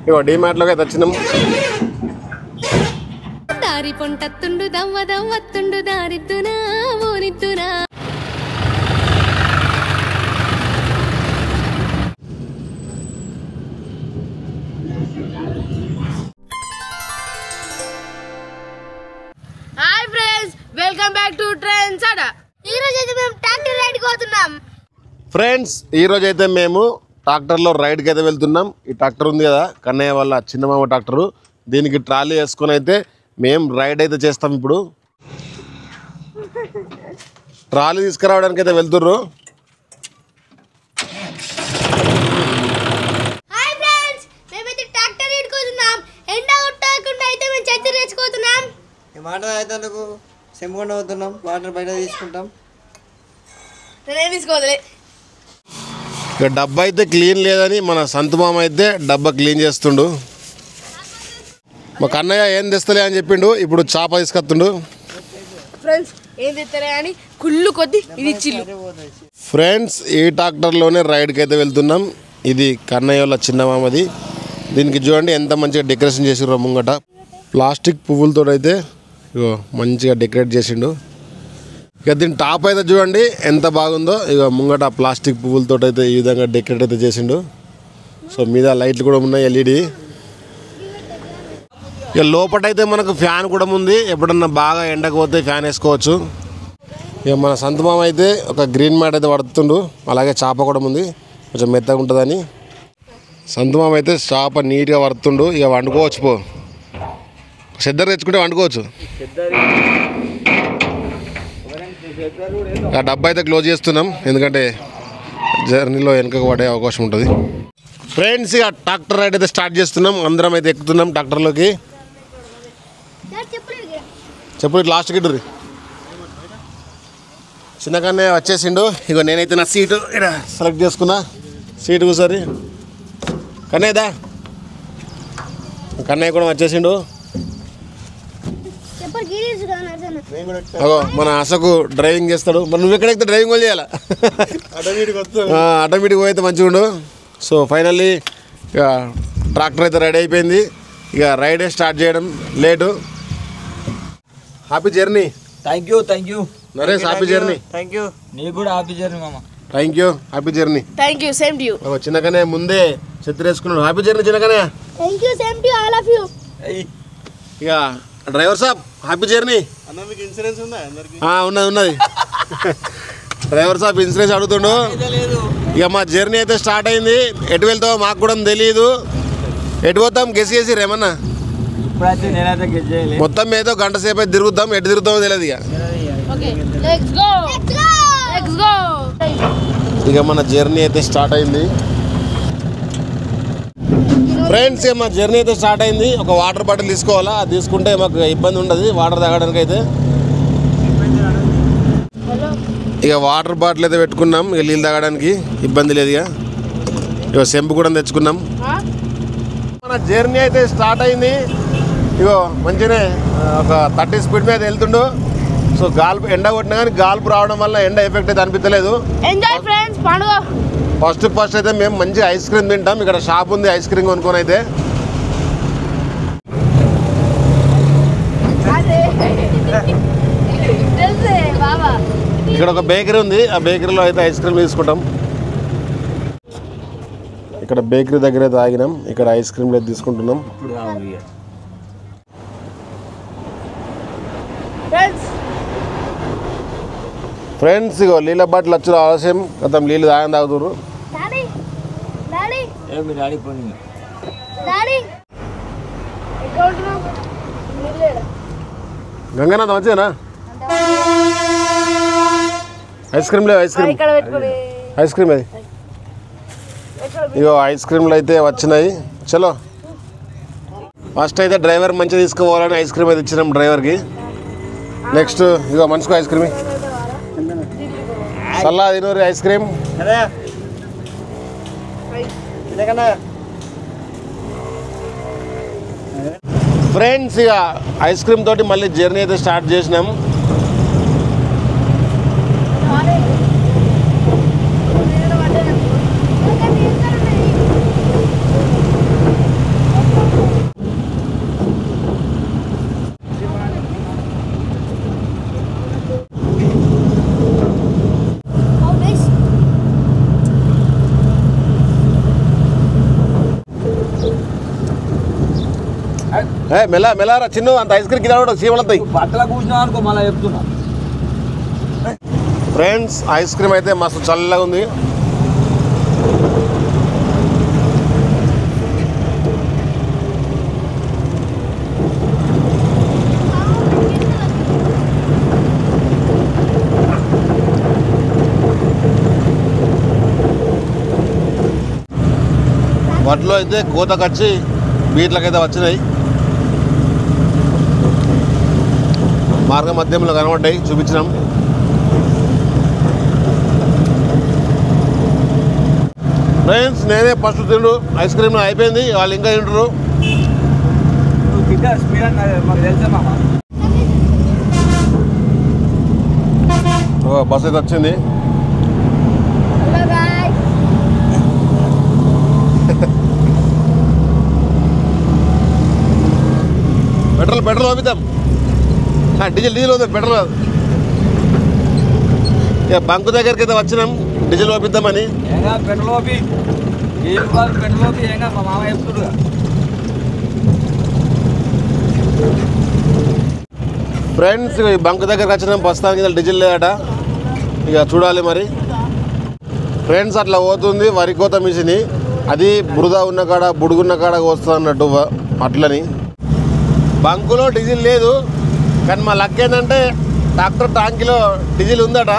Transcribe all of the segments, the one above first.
ఇగో డిమార్ట్లోకి అయితే వచ్చినాం. దారి పొంటత్తుండు దవ్వ దవ్వత్తుండు దారిద్దునా ఊరిద్దునా. Hi friends, welcome back to trends Adda. ఈ రోజు అయితే మేము ట్రాక్టర్ రైడ్ కి పోతున్నాం. ఫ్రెండ్స్ ఈ రోజు అయితే మేము ట్రాక్టర్లో రైడ్కి అయితే వెళ్తున్నాం. ఈ ట్రాక్టర్ ఉంది కదా కన్నయ్య వాళ్ళ చిన్నమామ ట్రాక్టరు, దీనికి ట్రాలీ వేసుకొని అయితే మేము రైడ్ అయితే చేస్తాం. ఇప్పుడు ట్రాలీ తీసుకురావడానికి అయితే వెళ్తుర్రు. హాయ్ ఫ్రెండ్స్, మేమైతే ట్రాక్టర్ రైడ్ కి పోతున్నాం. ఎండ కొట్టకుండా అయితే మేము చచ్చి రేచుకోతున్నాం. ఈ మాట అయితే సెంపుకుండా అవుతున్నాం. వాటర్ బయట తీసుకుంటాం. నేనేం తీసుకోవద్దులే. ఇక డబ్బా అయితే క్లీన్ లేదని మన సంతుమామ అయితే డబ్బా క్లీన్ చేస్తుండు. మా కన్నయ్య ఏం తెస్తలే అని చెప్పిండు, ఇప్పుడు చేప తీసుకొస్తుండు. ఫ్రెండ్స్ ఏం తెస్తారే అని కుళ్ళు కొద్ది ఇది ఇచ్చిల్లు. ఫ్రెండ్స్ ఈ ట్రాక్టర్లోనే రైడ్కి అయితే వెళ్తున్నాం. ఇది కన్నయ్య వాళ్ళ చిన్నమామది. దీనికి చూడండి ఎంత మంచిగా డెకరేషన్ చేసిర్రో. ముంగట ప్లాస్టిక్ పువ్వులతో అయితే ఇగో మంచిగా డెకరేట్ చేసిండు. ఇక దీని టాప్ అయితే చూడండి ఎంత బాగుందో. ఇక ముంగట ప్లాస్టిక్ పువ్వులతో అయితే ఈ విధంగా డెకరేట్ అయితే చేసిండు. సో మీద లైట్లు కూడా ఉన్నాయి ఎల్ఈడి. ఇక లోపటైతే మనకు ఫ్యాన్ కూడా ఉంది. ఎప్పుడన్నా బాగా ఎండకు పోతే ఫ్యాన్ వేసుకోవచ్చు. ఇక మన సంతమామ అయితే ఒక గ్రీన్ మ్యాట్ అయితే పడుతుండు. అలాగే చేప కూడా ఉంది, కొంచెం మెత్తగా ఉంటుందని. సంతమామ అయితే చేప నీట్గా పడుతుండు. ఇక వండుకోవచ్చు. పో చెద్దరు తెచ్చుకుంటే వండుకోవచ్చు. ఆ డబ్బా అయితే క్లోజ్ చేస్తున్నాం, ఎందుకంటే జర్నీలో వెనకకు పడే అవకాశం ఉంటుంది. ఫ్రెండ్స్ ఇక ట్రాక్టర్ రైడ్ అయితే స్టార్ట్ చేస్తున్నాం. అందరం అయితే ఎక్కుతున్నాం ట్రాక్టర్లోకి. చెప్పు లాస్ట్కి ఇటు చిన్నకన్నయ్య వచ్చేసిండు. ఇక నేనైతే నా సీటు ఇక్కడ సెలెక్ట్ చేసుకున్నా. సీటు కూర్చోరి కన్నయ్యదా. కన్నయ్య కూడా వచ్చేసిండు. అగో మన అసకు డ్రైవింగ్ చేస్తాడు. మరి నువ్వు ఎక్కడైతే డ్రైవింగ్ కూడా చేయాలా? ఆటోమేటిక్ పోయితే మంచిగా ఉండు. సో ఫైనల్లీ ఇక ట్రాక్టర్ అయితే రెడీ అయిపోయింది. ఇక రైడే స్టార్ట్ చేయడం late. Happy journey. Thank you Naresh, happy journey. Thank you. నీకు కూడా హ్యాపీ జర్నీ మామ. Thank you, happy journey. Thank you, same to you. చిన్నకనే ముందే చెత్త వేసుకున్నాడు. హ్యాపీ జర్నీ చిన్నకనే. Thank you, same to all of you. ఇక డ్రైవర్ సాబ్ హ్యాపీ జర్నీ. ఉన్నది డ్రైవర్ సాబ్ ఇన్సూరెన్స్ అడుగుతుండు. ఇక మా జర్నీ అయితే స్టార్ట్ అయింది. ఎటు వెళ్తామో మాకు కూడా తెలియదు. ఎటు పోతాం గెస్ చేసి రేమన్నా. మొత్తం ఏదో గంట సేపు అయితే తిరుగుతాం. ఎటు తిరుగుతామో తెలియదు. ఇక మన జర్నీ అయితే స్టార్ట్ అయింది. ఫ్రెండ్స్ ఇక మా జర్నీ అయితే స్టార్ట్ అయింది. ఒక వాటర్ బాటిల్ తీసుకోవాలా, అది తీసుకుంటే మాకు ఇబ్బంది ఉండదు వాటర్ తాగడానికి అయితే. ఇక వాటర్ బాటిల్ అయితే పెట్టుకున్నాం. ఇక నీళ్ళు తాగడానికి ఇబ్బంది లేదు. ఇక సెంపు కూడా తెచ్చుకున్నాం. మన జర్నీ అయితే స్టార్ట్ అయింది. ఇగో మంచిగానే ఒక 30 స్పీడ్ మీద వెళ్తుండు. సో గాల్పు ఎండ కొట్టినా కానీ గాల్పు రావడం వల్ల ఎండ ఎఫెక్ట్ అయితే అనిపించలేదు. ఎంజాయ్ ఫ్రెండ్స్ పండుగ. ఫస్ట్ అయితే మేము మంచి ఐస్ క్రీమ్ తింటాం. ఇక్కడ షాప్ ఉంది, ఐస్ క్రీమ్ కొనుక్కొని అయితే. ఇక్కడ ఒక బేకరీ ఉంది, ఆ బేకరీలో అయితే ఐస్ క్రీమ్ తీసుకుంటాం. ఇక్కడ బేకరీ దగ్గర అయితే ఆగినాం. ఇక్కడ ఐస్ క్రీమ్లు అయితే తీసుకుంటున్నాం. ఫ్రెండ్స్ ఇగో నీళ్ళ బాటిల్ వచ్చి ఆలస్యం గతం నీళ్ళు తాగుతున్నారు. గంగనాథ్ వచ్చేనా? ఐస్ క్రీమ్ లేవు. ఐస్ క్రీమ్ అది ఇగో ఐస్ క్రీమ్లు అయితే వచ్చినాయి. చలో ఫస్ట్ అయితే డ్రైవర్ మంచిగా తీసుకోవాలని ఐస్ క్రీమ్ అయితే ఇచ్చినాం డ్రైవర్కి. నెక్స్ట్ ఇగో మనిషికి ఐస్ క్రీమ్ సల్లా తినూరి ఐస్ క్రీమ్. ఫ్రెండ్స్ ఇక ఐస్ క్రీమ్ తోటి మళ్ళీ జర్నీ అయితే స్టార్ట్ చేసినాం. మెల్లారా చిన్ను అంత ఐస్ క్రీమ్ కింద చీమలతాయి. బట్టల కూర్చున్నా అనుకో మళ్ళీ చెప్తున్నా. ఫ్రెండ్స్ ఐస్ క్రీమ్ అయితే మస్తు చల్లగా ఉంది. వాటిలో అయితే కోతకొచ్చి బీట్లకైతే వచ్చినాయి. మార్గ మధ్యంలో కనబడ్డాయి, చూపించినాం. ఫ్రెండ్స్ నేనే ఫస్ట్ తిండు ఐస్ క్రీమ్ అయిపోయింది, వాళ్ళు ఇంకా తింటారు. బస్ అయితే వచ్చింది. పెట్రోల్ పంపిద్దాం. డీజిల్ వద్దు, పెట్రోల్. ఇక బంకు దగ్గరికి అయితే వచ్చినాం డీజిల్ పంపిద్దామని. ఫ్రెండ్స్ ఈ బంకు దగ్గరికి వచ్చినాం, ప్రస్తుతానికి డీజిల్ లేదట. ఇక చూడాలి మరి. ఫ్రెండ్స్ అట్లా పోతుంది వరి కోత మిషన్. అది బురద ఉన్న కాడ బుడుగున్న కాడ వస్తుంది అన్నట్టు అట్లని. బంకులో డీజిల్ లేదు, కానీ మా లక్ ఏంటంటే ట్రాక్టర్ ట్యాంకీలో డీజిల్ ఉందట.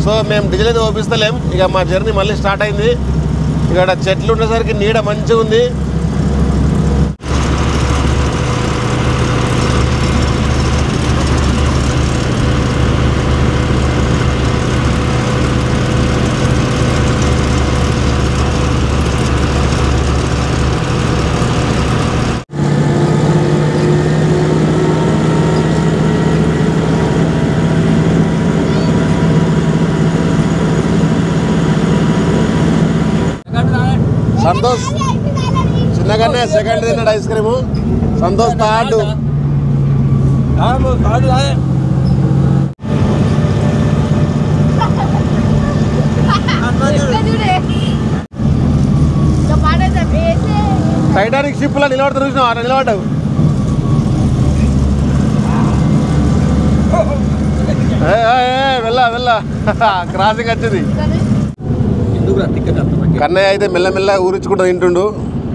సో మేము డీజిల్ అయితే ఓపిస్తలేం. ఇక మా జర్నీ మళ్ళీ స్టార్ట్ అయింది. ఇక్కడ చెట్లు ఉండేసరికి నీడ మంచిగా ఉంది. సంతోష్ చిన్నగానే సెకండ్ తిన్నాడు ice cream. Santosh third. Titanic ship లో నిలబడతారు చూసినా, నిలబడ్డావు. వెళ్ళా క్రాసింగ్ వచ్చింది. కన్నయ్య అయితే మెల్లమెల్ల ఊరించుకుంటూ తింటుండు.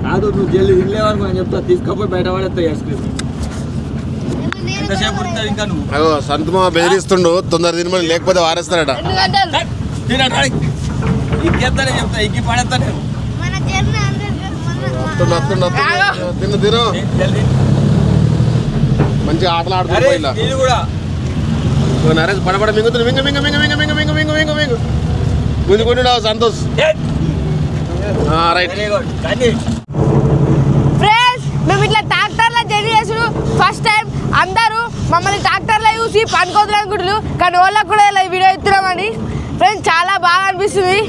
కాదు నువ్వు జల్లి తినలేవనుకో నేను చెప్తా, తీసుకపోయి బయట పడేస్తాయి ఐస్ క్రీమ్. ఎంతసేపు ఉడుతుంది ఇంకా నువ్వు? అగో సంతమా బెదిరిస్తుండు, తొందర తినమని, లేకపోతే వారేస్తాడట. ఇంకెత్తానే చెప్తా, ఇంకి పడేస్తానే. తిను తిను మంచిగా ఆటలు ఆడుతుంది. ఇలా నరేష్ పడబడ మింగుతుంది. మింగ మింగ మింగ మింగ మింగ మింగ మింగ మింగ మింగ గుంజుకుంటున్నావు సంతోష్. రైట్. ఫ్రెండ్స్ మేము ఇట్లా ట్రాక్టర్లో జర్నీ చేసుడు ఫస్ట్ టైం. అందరూ మమ్మల్ని ట్రాక్టర్లో చూసి పనుకోదులు అనుకుంటున్నారు, కానీ వాళ్ళకు కూడా ఇలా వీడియో ఇస్తున్నామని. ఫ్రెండ్స్ చాలా బాగా అనిపిస్తుంది.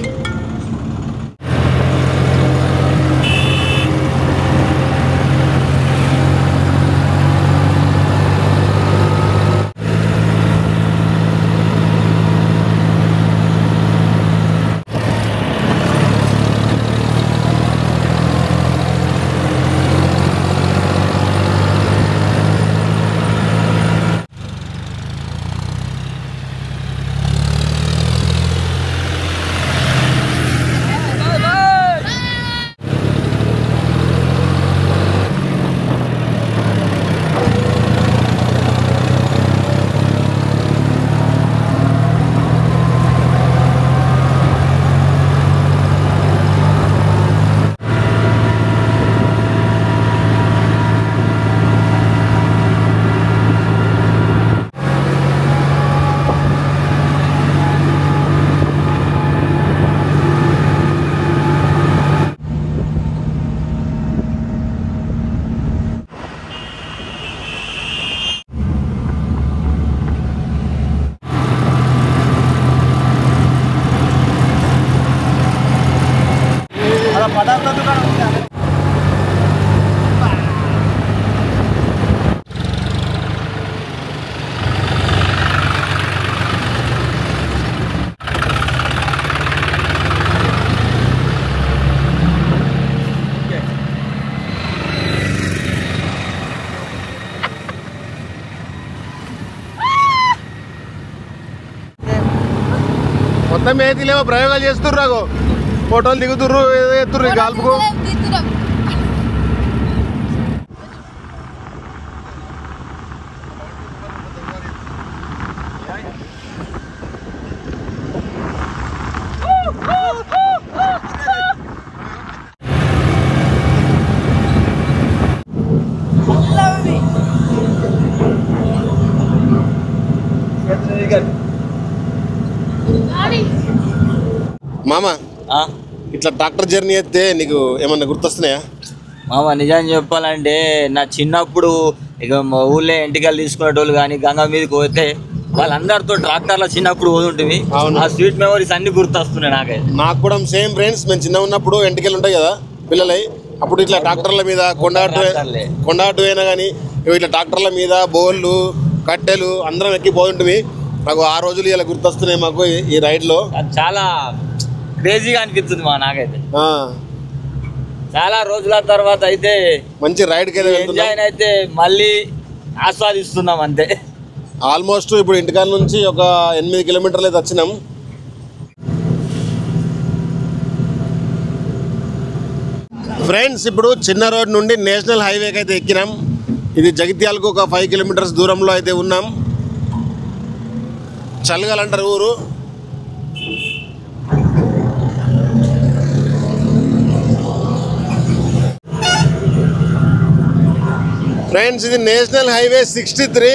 మొత్తం ఏతిలేమో ప్రయోగాలు చేస్తుర్రు, ఫోటోలు దిగుతుర్రు, ఏదో ఎత్తుర్రు గాల్పుకు. మామ ఇట్లా ట్రాక్టర్ జర్నీ అయితే నీకు ఏమన్నా గుర్తొస్తున్నాయా? మామ నిజం చెప్పాలంటే నా చిన్నప్పుడు ఇక మా ఊళ్ళో ఎంటికలు తీసుకునేటోళ్ళు కానీ గంగ మీదకి పోతే వాళ్ళందరితో ట్రాక్టర్లో చిన్నప్పుడు పోతుంటివి. ఆ స్వీట్ మెమరీస్ అన్ని గుర్తొస్తున్నాయి నాకైతే. నాకు కూడా సేమ్ ఫ్రెండ్స్. మేము చిన్న ఉన్నప్పుడు ఎంటికలు ఉంటాయి కదా పిల్లలై, అప్పుడు ఇట్లా ట్రాక్టర్ల మీద కొండాటు అయినా కానీ ఇట్లా ట్రాక్టర్ల మీద బోళ్ళు కట్టెలు అందరం ఎక్కి పోతుంటివి. నాకు ఆ రోజులు ఇలా గుర్తొస్తున్నాయి మాకు ఈ రైడ్లో. చాలా క్రేజీగా అనిపిస్తుంది మా నాకైతే. చాలా రోజుల తర్వాత అయితే మంచి రైడ్కి అయితే మళ్ళీ ఆస్వాదిస్తున్నాం అంతే. ఆల్మోస్ట్ ఇప్పుడు ఇంటికాడ నుంచి ఒక 8 కిలోమీటర్లు అయితే వచ్చినాం. ఫ్రెండ్స్ ఇప్పుడు చిన్న రోడ్ నుండి నేషనల్ హైవేకి అయితే ఎక్కినాం. ఇది జగిత్యాలకు ఒక 5 కిలోమీటర్స్ దూరంలో అయితే ఉన్నాం. చల్లగల్ అంటారు ఊరు. ఫ్రెండ్స్ ఇది నేషనల్ హైవే 63.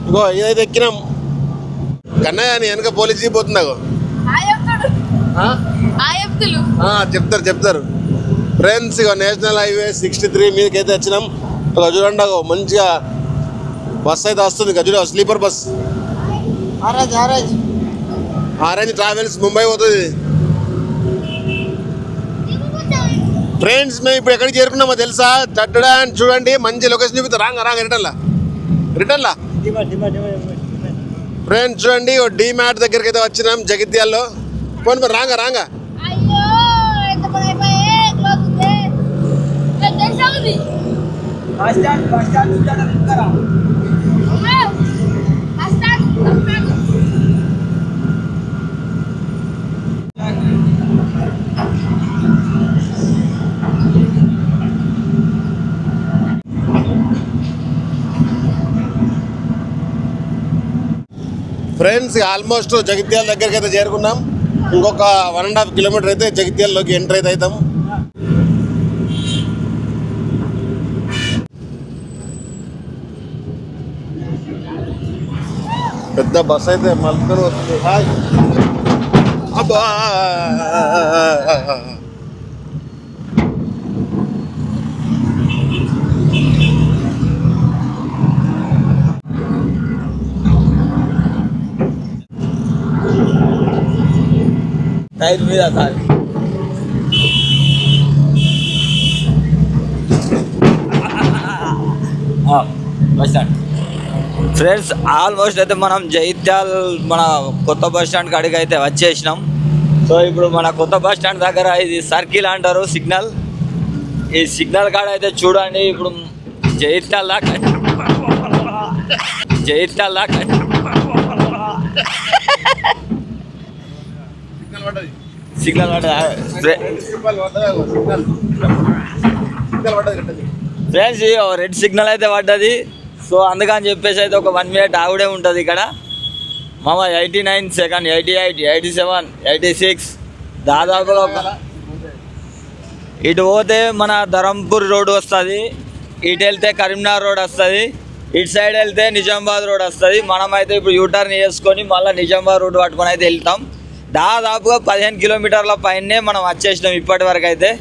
ఇగో ఇదైతే ఎక్కినాం. కన్నయ్య అని వెనక పోలీస్ జీప్ పోతుంది. చెప్తారు ఫ్రెండ్స్. ఇగో నేషనల్ హైవే 63 మీదకి అయితే వచ్చినాం. చూడండి మంచిగా బస్ అయితే వస్తుంది. చూడ sleeper bus orange travels Mumbai పోతుంది. ఫ్రెండ్స్ మేము ఇప్పుడు ఎక్కడికి చేరుకున్నామో తెలుసా? చట్టడా చూడండి మంచి లొకేషన్ చూపిస్తా. రాంగ రిటర్న్లా ఫ్రెండ్స్ చూడండి డీమార్ట్ దగ్గరికి అయితే వచ్చినాం జగిత్యాల్లో. పోనీ మరి రాంగ ఫ్రెండ్స్ ఆల్మోస్ట్ జగిత్యాల దగ్గరికి అయితే చేరుకున్నాం. ఇంకొక 1.5 కిలోమీటర్ అయితే జగిత్యాలలోకి ఎంటర్ అయితే అవుతాం. పెద్ద బస్ అయితే మలుపుకొని వస్తుంది. అబ్బా టైర్ మీద sir bus stand. Friends almost అయితే మనం జగిత్యాల మన కొత్త బస్ స్టాండ్ కాడికి అయితే వచ్చేసినాం. సో ఇప్పుడు మన కొత్త బస్ స్టాండ్ దగ్గర ఇది సర్కిల్ అంటారు సిగ్నల్. ఈ సిగ్నల్ కాడ అయితే చూడండి ఇప్పుడు జగిత్యాల దాకా సిగ్నల్ ఫ్రెండ్స్ రెడ్ సిగ్నల్ అయితే పడ్డది. సో అందుకని చెప్పేసి అయితే ఒక 1 మినిట్ ఆవిడే ఉంటుంది ఇక్కడ. మామ 89 సెకండ్ 88 87 86 దాదాపుగా ఇటు పోతే మన ధరంపూర్ రోడ్ వస్తుంది, ఇటు వెళ్తే కరీంనగర్ రోడ్ వస్తుంది, ఇటు సైడ్ వెళ్తే నిజామాబాద్ రోడ్ వస్తుంది. మనమైతే ఇప్పుడు యూటర్న్ చేసుకొని మళ్ళీ నిజామాబాద్ రోడ్ పట్టుకొని అయితే వెళ్తాం. దాదాపుగా 15 కిలోమీటర్ల పైనే మనం వచ్చేసినాం ఇప్పటి వరకు అయితే.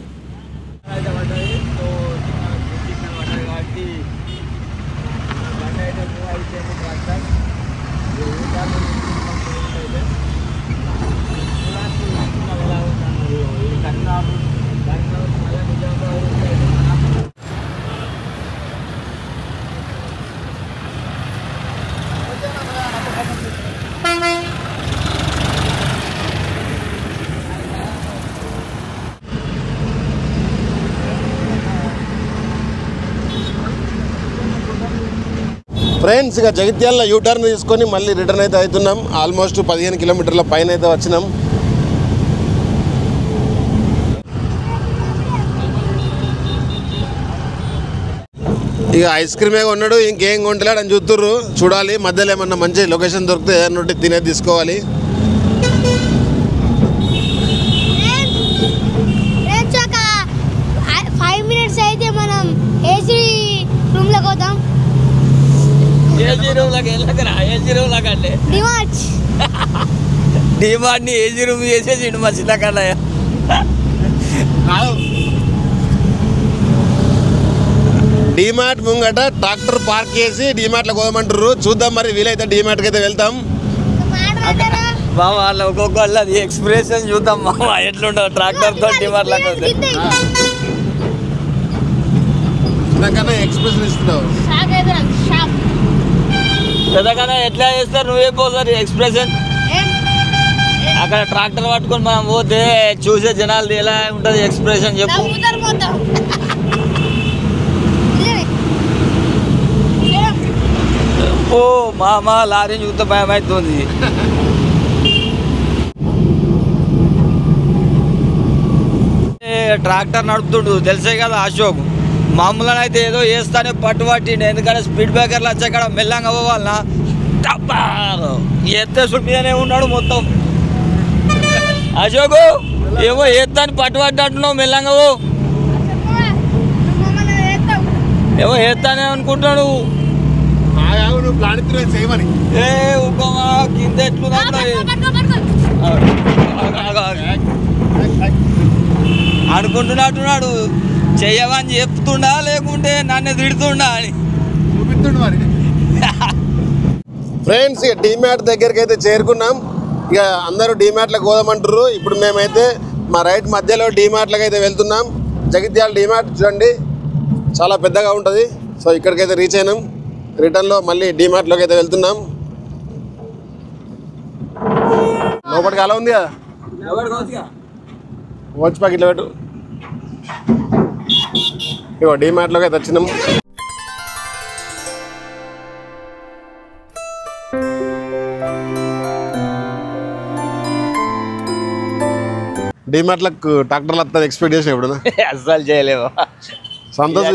ఫ్రెండ్స్ ఇక జగిత్యాల యూటర్న్ తీసుకొని మళ్ళీ రిటర్న్ అయితే అవుతున్నాం. ఆల్మోస్ట్ 15 కిలోమీటర్ల పైన అయితే వచ్చినాం. ఇక ఐస్ క్రీమే కొన్నాడు, ఇంకేం కొంటలేడు అని చూస్తుర్రు. చూడాలి మధ్యలో ఏమన్నా మంచి లొకేషన్ దొరికితే ఏదన్నా తినేది తీసుకోవాలి. అయితే మనం ఏసీ రూమ్ లోకి పోతాం. ఏసీ రూమ్ లాగా ఏసీ రూమ్ లాగా అంటే డిమార్ట్ ని ఏసీ రూమ్ చేసేసి మా చిన్నకన్నయ్య. డిమార్ట్ ముంగట ట్రాక్టర్ పార్క్ చేసి డిమార్ట్లో పోదామంటారు. చూద్దాం మరి వీలైతే డిమార్ట్కి అయితే వెళ్తాం. మామ వాళ్ళ ఒక్కొక్కళ్ళు అది ఎక్స్ప్రెషన్ చూద్దాం మామ ఎట్లుంటావు ట్రాక్టర్ తో డిమార్ట్ లాగా ఎక్స్ప్రెషన్ ఇస్తున్నావు. పెద్దగానే ఎట్లా చేస్తారు నువ్వే పోసారి ఎక్స్ప్రెషన్. అక్కడ ట్రాక్టర్ పట్టుకొని మనం పోతే చూసే జనాలు ఎలా ఉంటది ఎక్స్ప్రెషన్ చెప్పు. ఓ మామ లారీ చూస్తే భయం అవుతుంది. ట్రాక్టర్ నడుపుతుండు తెలిసే కదా అశోక్. మామూలుగా అయితే ఏదో వేస్తానే పట్టిండు. ఎందుకంటే స్పీడ్ బ్రేకర్లు వచ్చాక ఇక్కడ మెల్లంగా పోవాలన్నా ఎత్తేసుడు మీదనే ఉన్నాడు మొత్తం. అశోక్ ఏమో ఎత్తాని పట్టినట్టున్నావు మెల్లంగా ఏమో ఎత్తానే అనుకుంటున్నాడు. ఏ ఉక్కమా కింద ఎట్లున్నా అనుకుంటున్నట్టున్నాడు. చెయ్యమని చెప్తుండా లేకుంటే నన్ను తిడుతుండా అని ఫ్రెండ్స్ ఇక డిమార్ట్ దగ్గరికి అయితే చేరుకున్నాం. ఇక అందరూ డిమార్ట్లకు పోదామంటారు. ఇప్పుడు మేమైతే మా రైట్ మధ్యలో డిమార్ట్లకు అయితే వెళ్తున్నాం. జగిత్యాల డిమార్ట్ చూడండి చాలా పెద్దగా ఉంటుంది. సో ఇక్కడికైతే రీచ్ అయినాం. రిటర్న్లో మళ్ళీ డిమార్ట్లోకి అయితే వెళ్తున్నాం. లోపలికి అలా ఉంది కదా వచ్చి ప్యాకెట్లో పెట్టు. ఇగో డిమార్ట్లోకి అయితే వచ్చినాం. డిమార్ట్లకు ట్రాక్టర్లు వస్తుంది ఎక్స్పెక్ట్ చేసిన ఇప్పుడు అస్సలు చేయలేము. సంతోష్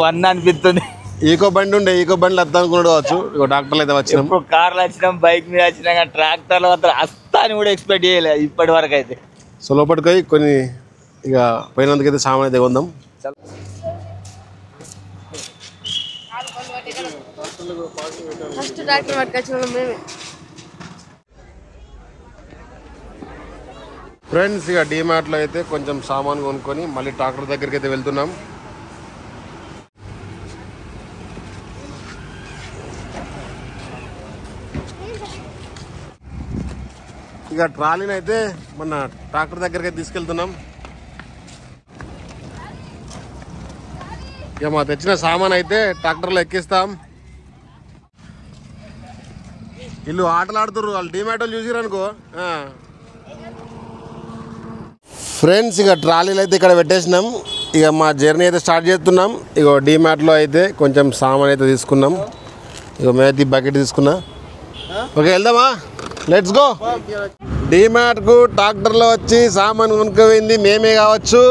పన్ను అనిపిస్తుంది. ఈకో బండి ఉండే ఈకో బండ్లు వద్దా అనుకున్నాడు కావచ్చు. ఇక ట్రాక్టర్లు అయితే వచ్చినాం. ఇప్పుడు కార్లు వచ్చినాం బైక్ మీద వచ్చినా కానీ ట్రాక్టర్లు మాత్రం వస్తా అని కూడా ఎక్స్పెక్ట్ చేయలేదు ఇప్పటి వరకు అయితే. సో లోపలికి పోయి కొన్ని ఇక పోయినందుకైతే సామాన్ అయితే కొందాం. ఫ్రెండ్స్ ఇక డిమార్ట్లో అయితే కొంచెం సామాన్ కొనుక్కొని మళ్ళీ ట్రాక్టర్ దగ్గరికి అయితే వెళ్తున్నాం. ఇక ట్రాలీని అయితే మన ట్రాక్టర్ దగ్గరికి అయితే తీసుకెళ్తున్నాం. ఇక మా తెచ్చిన సామాన్ అయితే ట్రాక్టర్లో ఎక్కిస్తాం. వీళ్ళు ఆటలు ఆడుతుర్రు. వాళ్ళు డిమార్ట్లో చూసిరనుకో. ఫ్రెండ్స్ ఇక ట్రాలీలు అయితే ఇక్కడ పెట్టేసినాం. ఇక మా జర్నీ అయితే స్టార్ట్ చేస్తున్నాం. ఇక డిమార్ట్లో అయితే కొంచెం సామాన్ అయితే తీసుకున్నాం. ఇక మేమైతే బకెట్ తీసుకున్నా. ఓకే వెళ్దామా, లెట్స్ గో. డిమార్ట్కు ట్రాక్టర్లో వచ్చి సామాన్ కొనుక్కోపోయింది మేమే కావచ్చు.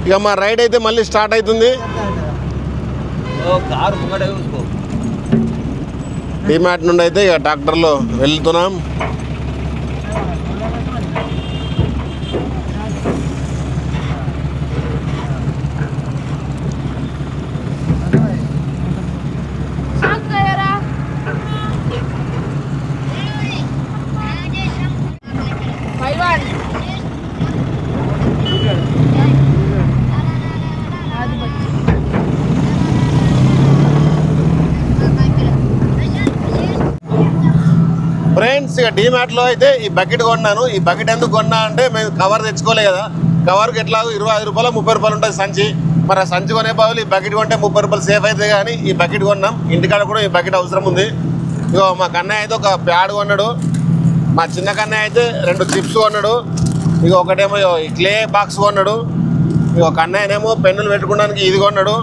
ఇక మా రైడ్ అయితే మళ్ళీ స్టార్ట్ అవుతుంది. డిమార్ట్ నుండి అయితే ఇక ట్రాక్టర్లో వెళ్తున్నాం. ఫ్రెండ్స్ ఇక డిమార్ట్లో అయితే ఈ బకెట్ కొన్నాను. ఈ బకెట్ ఎందుకు కొన్నా అంటే మేము కవర్ తెచ్చుకోలే కదా. కవర్కి ఎట్లా 25 రూపాయలు 30 రూపాయలు ఉంటుంది సంచి. మరి ఆ సంచి కొనే బదులు ఈ బకెట్ కొంటే 30 రూపాయలు సేఫ్ అయితే కానీ ఈ బకెట్ కొన్నాం. ఇంటికాడ కూడా ఈ బకెట్ అవసరం ఉంది. ఇగో మా కన్నయ్య అయితే ఒక ప్యాడ్ కొన్నాడు. మా చిన్న కన్నయ్య అయితే 2 చిప్స్ కొన్నాడు. ఇక ఒకటేమో ఈ క్లే బాక్స్ కొన్నాడు. ఇక కన్నయ్యనేమో పెన్నులు పెట్టుకోవడానికి ఇది కొన్నాడు.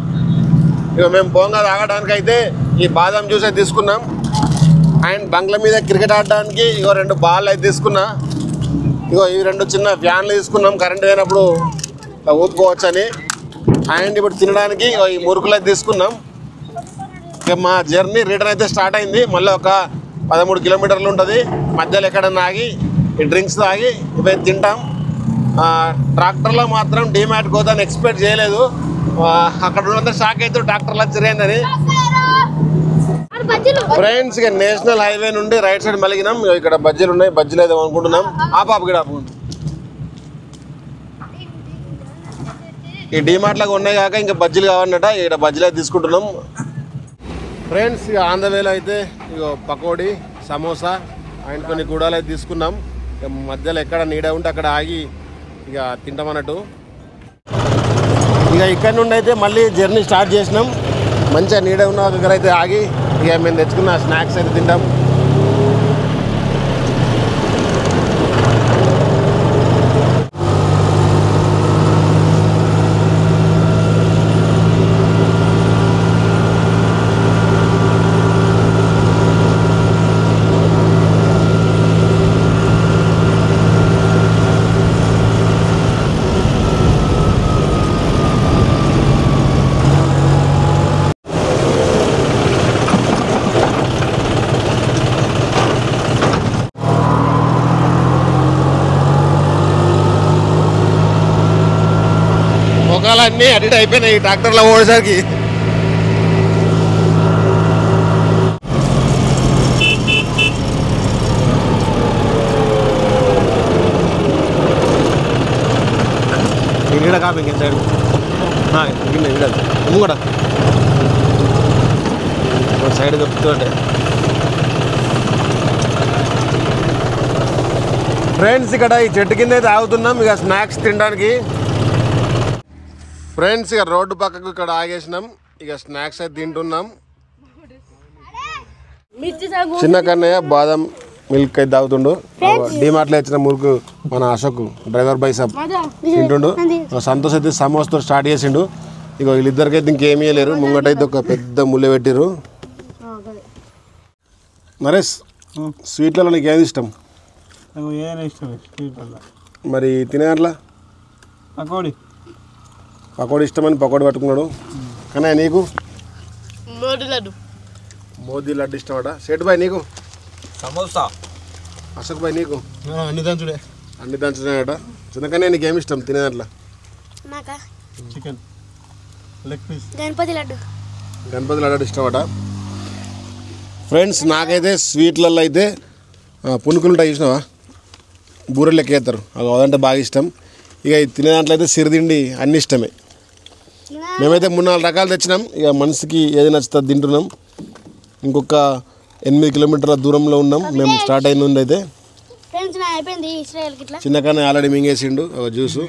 ఇక మేము బోంగా తాగడానికి అయితే ఈ బాదం జ్యూస్ అయితే తీసుకున్నాం. అండ్ బంగ్లా మీద క్రికెట్ ఆడడానికి ఇగో 2 బాల్ అయితే తీసుకున్నా. ఇగో ఈ 2 చిన్న ఫ్యాన్లు తీసుకున్నాం, కరెంట్ పోయినప్పుడు ఊపుకోవచ్చు అని. అండ్ ఇప్పుడు తినడానికి ఈ మురుకులు అయితే తీసుకున్నాం. ఇక మా జర్నీ రిటర్న్ అయితే స్టార్ట్ అయింది. మళ్ళీ ఒక 13 కిలోమీటర్లు ఉంటుంది. మధ్యలో ఎక్కడన్నా ఆగి ఈ డ్రింక్స్ తాగి ఇవి తింటాం. ట్రాక్టర్లో మాత్రం డీమార్ట్ పోతాను ఎక్స్పెక్ట్ చేయలేదు. అక్కడ ఉన్నంత షాక్ అయితే ట్రాక్టర్లో చిరైందని. ఫ్రెండ్స్ ఇక నేషనల్ హైవే నుండి రైట్ సైడ్ మలిగినాం. ఇక్కడ బజ్జీలు ఉన్నాయి, బజ్జీలు అయితే అనుకుంటున్నాం. ఈ డీమార్ట్లాగా ఉన్నాయి కాక ఇంకా బజ్జీలు కావాలన్నట. ఇక్కడ బజ్జీలు అయితే తీసుకుంటున్నాం. ఫ్రెండ్స్ ఇక ఆన్ ద వేలో అయితే ఇక పకోడీ, సమోసా అండ్ కొన్ని కూడాలు అయితే తీసుకున్నాం. ఇక మధ్యలో ఎక్కడ నీడ ఉంటే అక్కడ ఆగి ఇక తింటామన్నట్టు. ఇక ఇక్కడ నుండి అయితే మళ్ళీ జర్నీ స్టార్ట్ చేసినాం. మంచిగా నీడ ఉన్న దగ్గర అయితే ఆగి ఇక మేము తెచ్చుకున్న స్నాక్స్ అయితే తింటాం. మొక్కలన్నీ అడిట్ అయిపోయినాయి ట్రాక్టర్లో ఓడేసరికి. నీడ కాపీ ఇంక సైడ్ కూడా సైడ్ చెప్తుంటే. ఫ్రెండ్స్ ఇక్కడ ఈ చెట్టు కింద అయితే ఆగుతున్నాం ఇక స్నాక్స్ తినడానికి. ఫ్రెండ్స్ ఇక రోడ్డు పక్కకు ఇక్కడ ఆగేసినాం. ఇక స్నాక్స్ అయితే తింటున్నాం. చిన్న కన్నయ్య బాదం మిల్క్ అయితే తాగుతుండు. డిమార్ట్లో ఇచ్చిన మురుకు మన అశోక్ డ్రైవర్ బై సబ్ తింటుండు. సంతోష్ అయితే సమోసాతో స్టార్ట్ చేసిండు. ఇక వీళ్ళిద్దరికైతే ఇంకేమీ లేరు. ముంగటైతే ఒక పెద్ద ముళ్ళ పెట్టిరు. నరేష్ స్వీట్లలో నీకు ఏది ఇష్టం? మరి తినే అట్లా పకోడీ ఇష్టమని పకోడీ పట్టుకున్నాడు. కానీ నీకు మోదీ లడ్డు ఇష్టమట. సేటు బాయ్ నీకు సమోసా. అశోక్ బాయ్ నీకు అన్ని దంచుతాయట. చిన్నకనే నీకేమి ఇష్టం తినేదాంట్లో? Chicken leg piece, Ganapati laddu ఇష్టమట. ఫ్రెండ్స్ నాకైతే స్వీట్లలో అయితే పునుకులు ఉంటాయి చూసినావా, బూరెలు లెక్క వేస్తారు, అదంటే బాగా ఇష్టం. ఇక తినేదాంట్లో అయితే సిరిదిండి అన్ని ఇష్టమే. మేమైతే 3-4 రకాలు తెచ్చినాం. ఇక మనసుకి ఏది నచ్చుతుంది తింటున్నాం. ఇంకొక 8 కిలోమీటర్ల దూరంలో ఉన్నాం మేము స్టార్ట్ అయిన నుండి. అయితే చిన్నకన్నా ఆల్రెడీ మింగేసిండు ఒక జ్యూసు.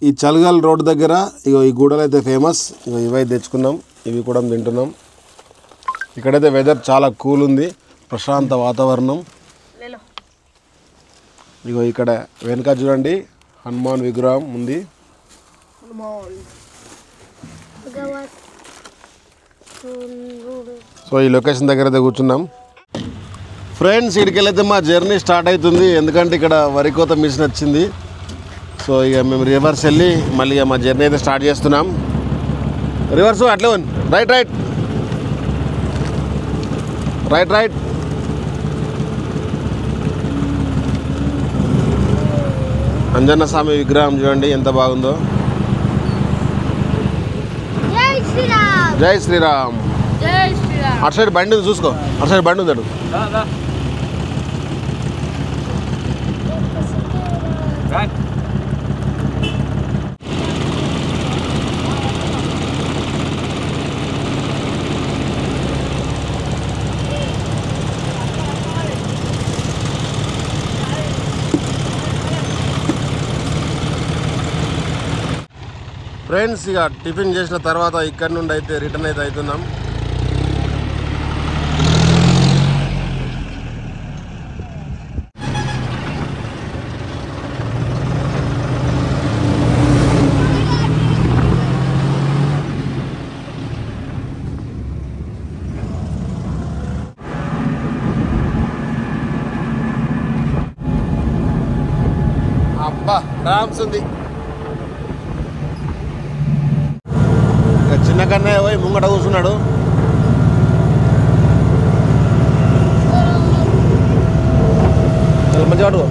ఈ చలగాల్ రోడ్ దగ్గర ఇగో ఈ గూడలు అయితే ఫేమస్. ఇగో ఇవైతే తెచ్చుకున్నాం, ఇవి కూడా తింటున్నాం. ఇక్కడైతే వెదర్ చాలా కూల్ ఉంది, ప్రశాంత వాతావరణం. ఇగో ఇక్కడ వెనక చూడండి హనుమాన్ విగ్రహం ఉంది. సో ఈ లొకేషన్ దగ్గర అయితే కూర్చున్నాం. ఫ్రెండ్స్ ఇక్కడికెళ్ళైతే మా జర్నీ స్టార్ట్ అవుతుంది. ఎందుకంటే ఇక్కడ వరి కోత మిషన్ వచ్చింది. సో ఇక మేము రివర్స్ వెళ్ళి మళ్ళీ మా జర్నీ అయితే స్టార్ట్ చేస్తున్నాం. రివర్స్ అట్లే right right right right. Anjanna Swami విగ్రహం చూడండి ఎంత బాగుందో. జై శ్రీరామ్. అటు సైడ్ బండి ఉంది చూసుకో, అటు సైడ్ బండి ఉంది అటు. ఫ్రెండ్స్ ఇక టిఫిన్ చేసిన తర్వాత ఇక్కడ నుండి అయితే రిటర్న్ అయితే అవుతున్నాం. ఛాన్స్ ఉంది. చిన్న కన్నయ్య పోయి ముంగట కూర్చున్నాడు. చాలా మంచిగా వాడు.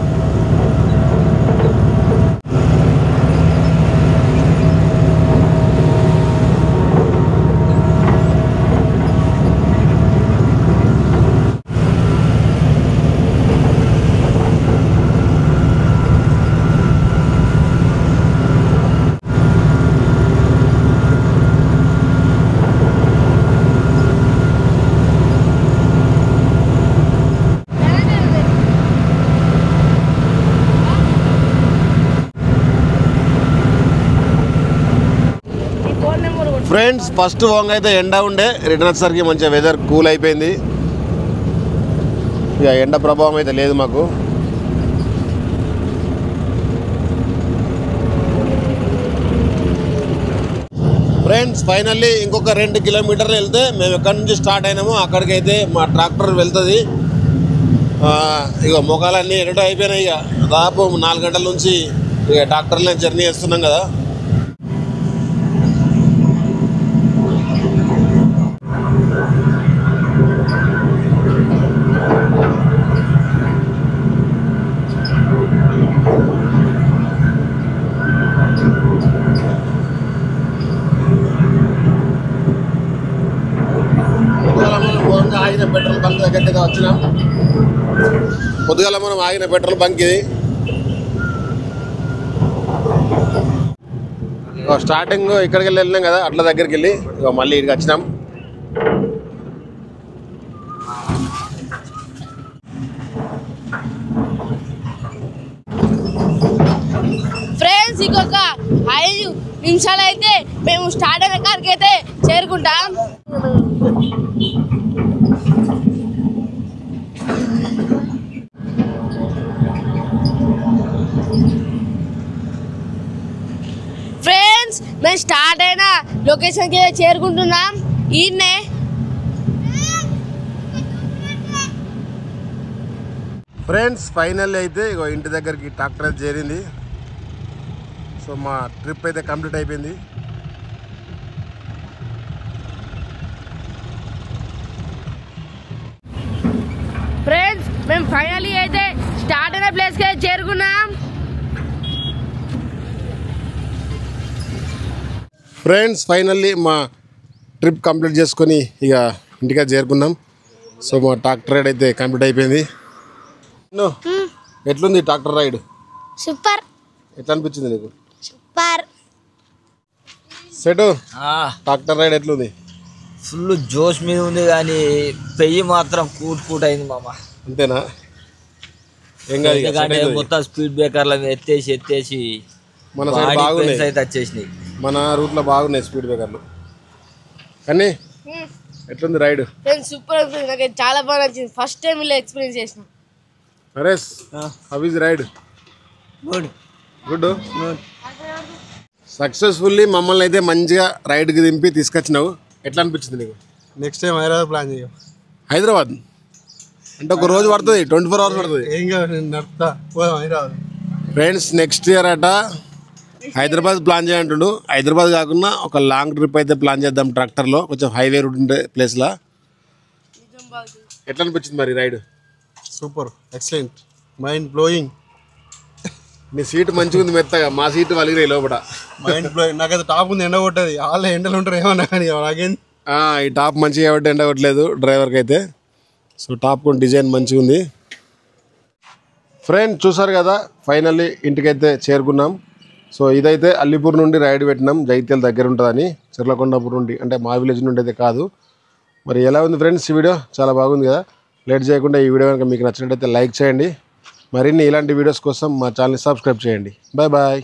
ఫ్రెండ్స్ ఫస్ట్ వాంగ్ అయితే ఎండ ఉండే, రిటర్న్ వచ్చేసరికి మంచిగా వెదర్ కూల్ అయిపోయింది. ఇక ఎండ ప్రభావం అయితే లేదు మాకు. ఫ్రెండ్స్ ఫైనల్లీ ఇంకొక 2 కిలోమీటర్లు వెళ్తే మేము ఎక్కడి నుంచి స్టార్ట్ అయినామో అక్కడికైతే మా ట్రాక్టర్ వెళ్తుంది. ఇక మొఖాలన్నీ ఎన్నడో అయిపోయినాయి. ఇక దాదాపు 4 గంటల నుంచి ఇక ట్రాక్టర్లో జర్నీ చేస్తున్నాం కదా. ఆగిన పెట్రోల్ బంక్ దగ్గరికి వచ్చినాం. పొద్దుగాల మనం ఆగిన పెట్రోల్ బంక్ ఇది. స్టార్టింగ్ ఇక్కడికి వెళ్ళినాం కదా, అట్లా దగ్గరికి వెళ్ళి మళ్ళీ ఇక్కడికి వచ్చినాం. ఫ్రెండ్స్ ఇంకొక 5 నిమిషాలు అయితే మేము స్టార్ట్ అయిన కాడికి అయితే చేరుకుంటాం. ఫ్రెండ్స్ మేము స్టార్ట్ అయిన లొకేషన్కి అయితే చేరుకుంటున్నాం. ఈయన్నే ఫ్రెండ్స్ ఫైనల్ అయితే ఇగో ఇంటి దగ్గరికి ట్రాక్టర్ అయితే చేరింది. సో మా ట్రిప్ అయితే కంప్లీట్ అయిపోయింది. ఫ్రెండ్స్ మేము ఫైనల్లీ అయితే స్టార్ట్ అయిన ప్లేస్కి అయితే చేరుకున్నాం. ఫ్రెండ్స్ ఫైనల్లీ మా ట్రిప్ కంప్లీట్ చేసుకొని ఇక ఇంటికి చేరుకున్నాం. సో మా ట్రాక్టర్ రైడ్ అయితే కంప్లీట్ అయిపోయింది. ఎట్లుంది ట్రాక్టర్ రైడ్? సూపర్. ఎట్లా అనిపించింది నీకు? సూపర్. సెటు ట్రాక్టర్ రైడ్ ఎట్లుంది? ఫుల్ జోష్ మీద ఉంది కానీ పెయ్యి మాత్రం కూట్ అయింది మామ. అంతేనా? ఏం కాదు, ఎందుకంటే మొత్తం స్పీడ్ బ్రేకర్ల ఎత్తేసి మన సైడ్ బాగున్నాయి అయితే వచ్చేసినాయి. మన రూట్లో బాగున్నాయి స్పీడ్ బ్రేకర్లు. కానీ ఎట్లుంది రైడ్? సూపర్ అనిపించింది, నాకు చాలా బాగా నచ్చింది. ఫస్ట్ టైం ఇలా ఎక్స్పీరియన్స్ చేసిన. Naresh how is ride? Good. Good. Successfully మమ్మల్ని అయితే మంచిగా రైడ్కి దింపి తీసుకొచ్చినావు. ఎట్లా అనిపించింది నీకు? నెక్స్ట్ టైం హైదరాబాద్ ప్లాన్ చేయం. హైదరాబాద్ అంటే ఒక రోజు పడుతుంది, 24 hours పడుతుంది. ఏం కాదు, నేను నడుపుతా పోదాం హైదరాబాద్. ఫ్రెండ్స్ నెక్స్ట్ ఇయర్ అట హైదరాబాద్ ప్లాన్ చేయంటుండు. హైదరాబాద్ కాకుండా ఒక లాంగ్ ట్రిప్ అయితే ప్లాన్ చేద్దాం ట్రాక్టర్లో, కొంచెం హైవే రూట్ ఉండే ప్లేస్లో. ఎట్లా అనిపించింది మరి ride? Super, excellent, mind blowing. నీ సీట్ మంచిగా ఉంది మెత్తగా, మా సీట్ వలిగినాయి లోపల. Mind blowing. నాకైతే టాప్ ఉంది, ఎండ కొట్టది. వాళ్ళ ఎండలు ఉంటారు ఏమన్నా కానీ నాకేం. ఈ టాప్ మంచిగా కాబట్టి ఎండ కొట్టలేదు డ్రైవర్కి అయితే. సో టాప్ కొన్ని డిజైన్ మంచిగా ఉంది. ఫ్రెండ్ చూసారు కదా, ఫైనల్లీ ఇంటికైతే చేరుకున్నాం. సో ఇదైతే అల్లిపూర్ నుండి రైడ్ పెట్టినాం, జైత్యాల దగ్గర ఉంటుందని. చెర్లకొండాపూర్ నుండి అంటే మా విలేజ్ నుండి అయితే కాదు. మరి ఎలా ఉంది ఫ్రెండ్స్ ఈ వీడియో? చాలా బాగుంది కదా. లేట్ చేయకుండా ఈ వీడియో కనుక మీకు నచ్చినట్టయితే లైక్ చేయండి. మరిన్ని ఇలాంటి వీడియోస్ కోసం మా ఛానల్ని సబ్స్క్రైబ్ చేయండి. Bye bye.